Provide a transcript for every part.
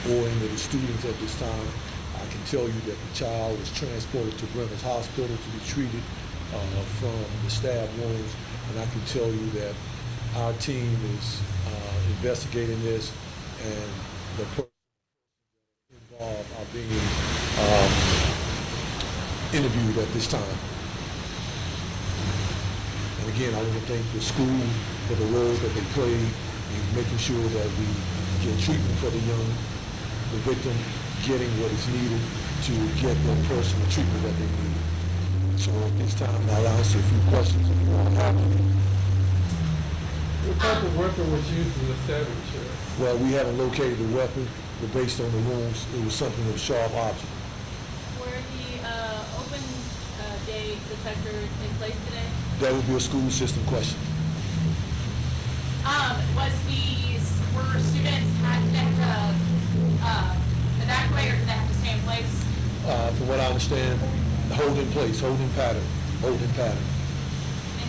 or any of the students at this time. I can tell you that the child was transported to Brenner's Hospital to be treated from the stab wounds, and I can tell you that our team is investigating this, and the person involved are being interviewed at this time. And again, I want to thank the school for the role that they played in making sure that we get treatment for the victim, getting what is needed to get that person the treatment that they need. So at this time, I'll answer a few questions if you want to have them. What type of weapon was used in the stabbing, Sheriff? Well, we haven't located the weapon, but based on the wounds, it was something of a sharp object. Were the open day detectors in place today? That would be a school system question. Were students had to evacuate, or did they have to stay in place? From what I understand, holding pattern. And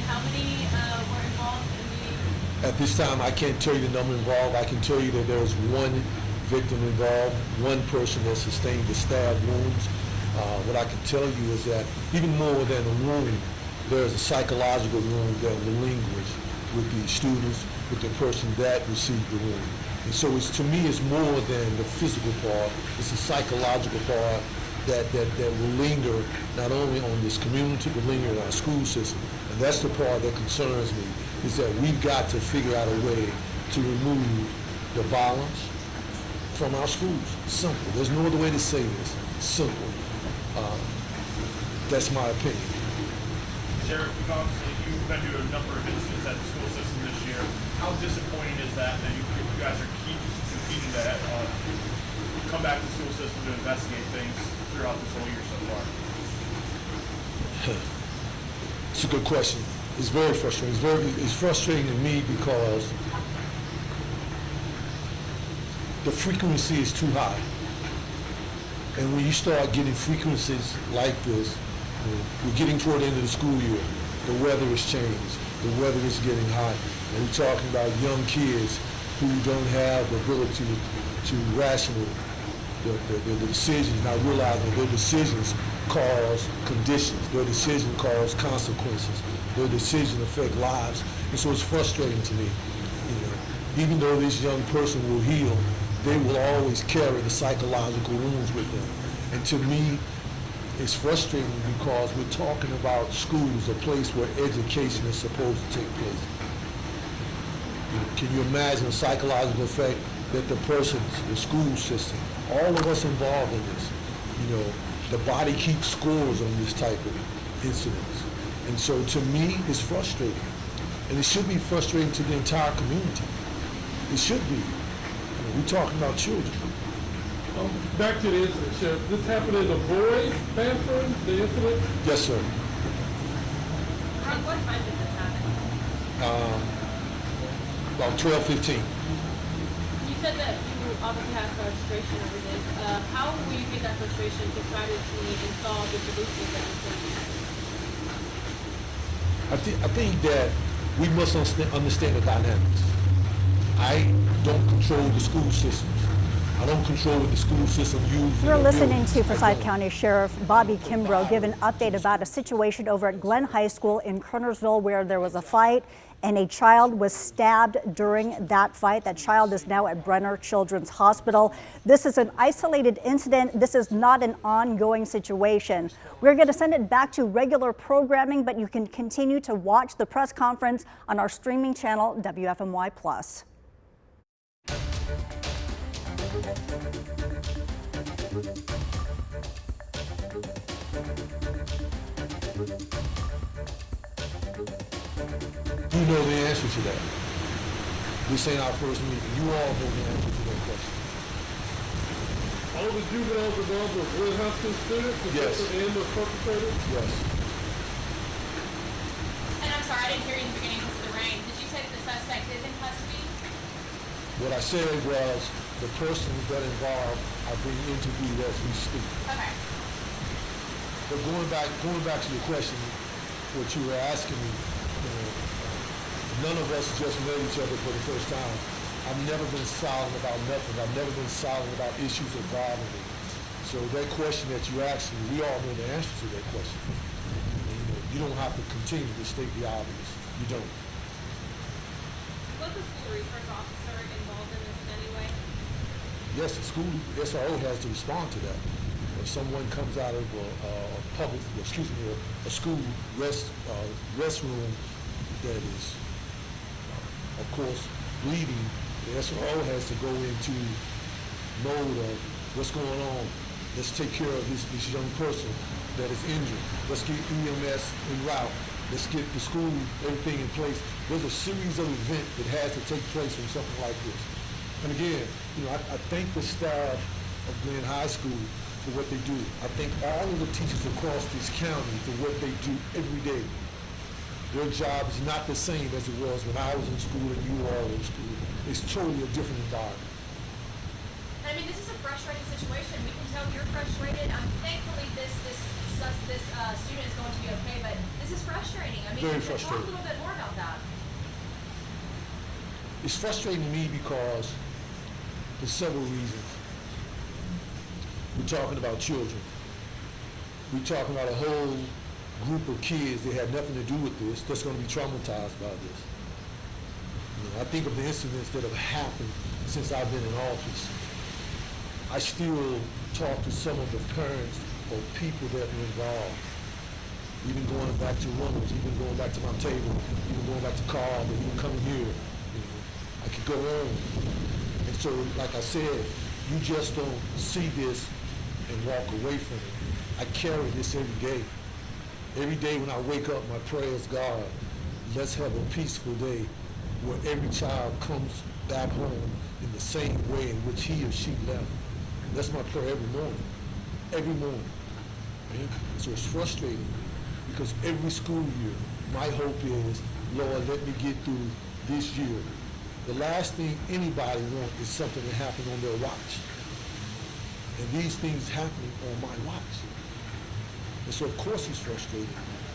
how many were involved in At this time, I can't tell you the number involved. I can tell you that there's one victim involved, one person that sustained the stab wounds. What I can tell you is that even more than a wound, there's a psychological wound that lingers with the students, with the person that received the wound. And so to me, it's more than the physical part. It's the psychological part that will linger not only on this community, but linger in our school system. And that's the part that concerns me, is that we've got to figure out a way to remove the violence from our schools. Simple. There's no other way to say this. Simple. That's my opinion. Sheriff, you've been to a number of incidents at the school system this year. How disappointing is that you guys are competing to come back to the school system to investigate things throughout this whole year so far? It's a good question. It's very frustrating. It's frustrating to me because the frequency is too high. And when you start getting frequencies like this, we're getting toward the end of the school year. The weather has changed. The weather is getting hot. And we're talking about young kids who don't have the ability to rational the decisions, not realizing that their decisions cause conditions. Their decisions cause consequences. Their decisions affect lives. And so it's frustrating to me. Even though this young person will heal, they will always carry the psychological wounds with them. And to me, it's frustrating because we're talking about schools, a place where education is supposed to take place. Can you imagine the psychological effect that the school system, all of us involved in this, the body keeps scores on this type of incidents. And so to me, it's frustrating. And it should be frustrating to the entire community. It should be. We're talking about children. Back to the incident, Sheriff. This happened in the boys' bathroom, the incident? Yes, sir. Around what time did this happen? About 12:15. You said that you obviously have frustration over this. How will you use that frustration to try to install the solutions that you're I think that we must understand the dynamics. I don't control the school systems. I don't control what the school system uses. You're listening to Forsyth County Sheriff Bobby Kimbrough give an update about a situation over at Glenn High School in Kernersville where there was a fight and a child was stabbed during that fight. That child is now at Brenner Children's Hospital. This is an isolated incident. This is not an ongoing situation. We're going to send it back to regular programming, but you can continue to watch the press conference on our streaming channel, WFMY Plus. You know the answer to that. This ain't our first meeting. You all know the answer to that question. All the juveniles involved were Glenn High School students? Yes. And the perpetrators? Yes. And I'm sorry, I didn't hear you in the beginning because of the rain. Did you say that the suspect is in custody? What I said was the person that involved are being interviewed as we speak. Okay. But going back to your question, what you were asking me, none of us just met each other for the first time. I I've never been silent about nothing. I've never been silent about issues that bother me. So that question that you asked me, we all know the answer to that question. You don't have to continue to state the obvious. You don't. Was the school resource officer involved in this in any way? Yes, the school SRO has to respond to that. If someone comes out of a school restroom that is, of course, bleeding, the SRO has to go into mode of what's going on. Let's take care of this young person that is injured. Let's get EMS en route. Let's get the school, everything in place. There's a series of events that has to take place from something like this. And again, I thank the staff of Glenn High School for what they do. I thank all of the teachers across this county for what they do every day. Their job is not the same as it was when I was in school and you were all in school. It's totally a different environment. I mean, this is a frustrating situation. We can tell you're frustrated. Thankfully, this student is going to be okay, but this is frustrating. I mean, Very talk a frustrating. little bit more about that. It's frustrating to me because for several reasons. We're talking about children. We're talking about a whole group of kids that had nothing to do with this that's going to be traumatized by this. I think of the incidents that have happened since I've been in office. I still talk to some of the parents or people that were involved. Even going back to Runnels, even going back to my table, even going back to Carl, even coming here. I could go on. And so, like I said, you just don't see this and walk away from it. I carry this every day. Every day when I wake up, my prayer is, God, let's have a peaceful day where every child comes back home in the same way in which he or she left. That's my prayer every morning. Every morning. Right? So it's frustrating because every school year, my hope is, Lord, let me get through this year. The last thing anybody wants is something to happen on their watch. And these things happening on my watch. And so of course it's frustrating.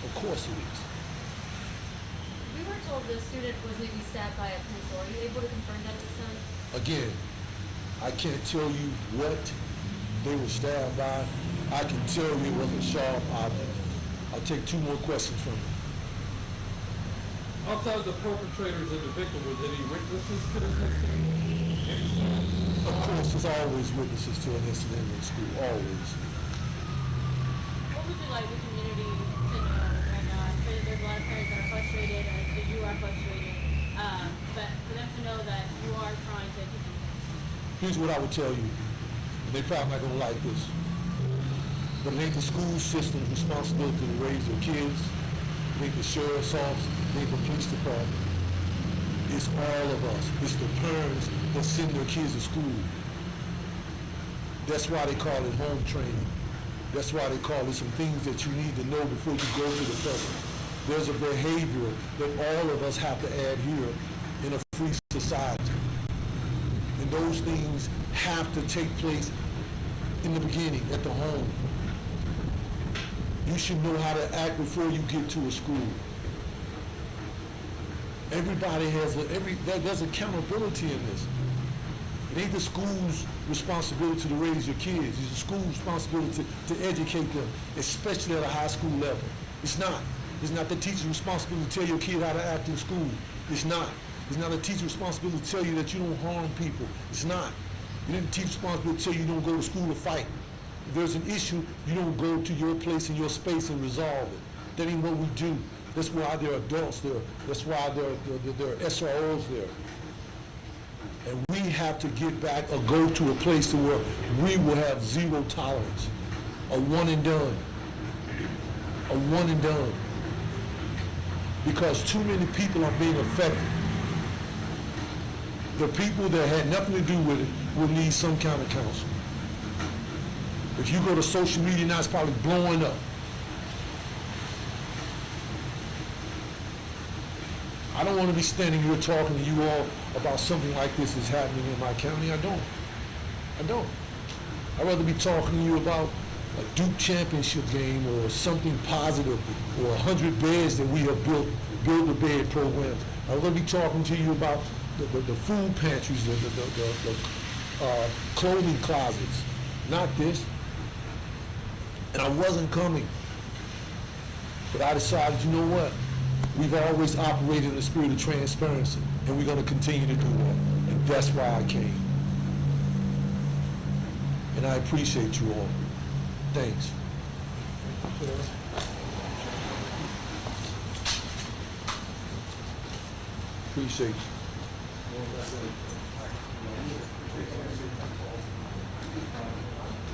Of course it is. We were told the student was maybe stabbed by a pencil. Are you able to confirm that this time? Again, I can't tell you what they were stabbed by. I can tell you it was a sharp object. I'll take two more questions from you. Outside the perpetrators and the victim, was any witnesses to this incident? Of course, there's always witnesses to an incident in school, always. What would you like the community to know right now? I'm sure that there's a lot of parents that are frustrated, as you are frustrated, but for them to know that you are trying to keep them safe. Here's what I would tell you. They probably not gonna like this. But it ain't the school system's responsibility to raise their kids. It ain't the sheriff's office, it ain't the police department. It's all of us. It's the parents that send their kids to school. That's why they call it home training. That's why they call it some things that you need to know before you go to the public. There's a behavior that all of us have to adhere in a free society. And those things have to take place in the beginning, at the home. You should know how to act before you get to a school. Everybody has there's accountability in this. It ain't the school's responsibility to raise your kids. It's the school's responsibility to educate them, especially at a high school level. It's not. It's not the teacher's responsibility to tell your kid how to act in school. It's not. It's not a teacher's responsibility to tell you that you don't harm people. It's not. It ain't the teacher's responsibility to tell you you don't go to school to fight. If there's an issue, you don't go to your place in your space and resolve it. That ain't what we do. That's why there are adults there. That's why there are SROs there. And we have to get back or go to a place to where we will have zero tolerance. A one and done. A one and done. Because too many people are being affected. The people that had nothing to do with it will need some kind of counsel. If you go to social media now, it's probably blowing up. I don't want to be standing here talking to you all about something like this is happening in my county. I don't. I'd rather be talking to you about a Duke championship game or something positive or 100 beds that we have built, build-a-bed programs. I'd rather be talking to you about the food pantries, the clothing closets, not this. And I wasn't coming. But I decided, you know what? We've always operated in the spirit of transparency, and we're going to continue to do that. And that's why I came. And I appreciate you all. Thanks. Appreciate you.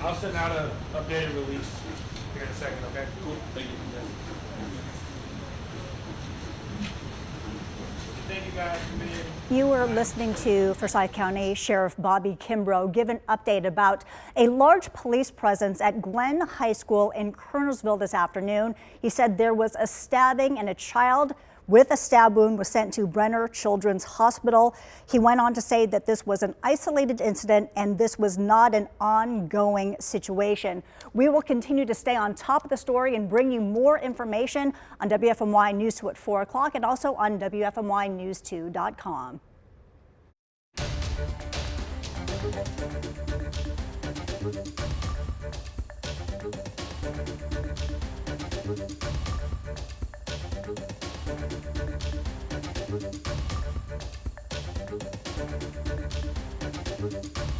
I'll send out a updated release here in a second, okay? Cool, thank you. Thank you guys for being. You were listening to Forsyth County Sheriff Bobby Kimbrough give an update about a large police presence at Glen High School in Kernersville this afternoon. He said there was a stabbing and a child with a stab wound was sent to Brenner Children's Hospital. He went on to say that this was an isolated incident and this was not an ongoing situation. We will continue to stay on top of the story and bring you more information on WFMY News 2 at 4 o'clock and also on WFMYnews2.com. Thank you.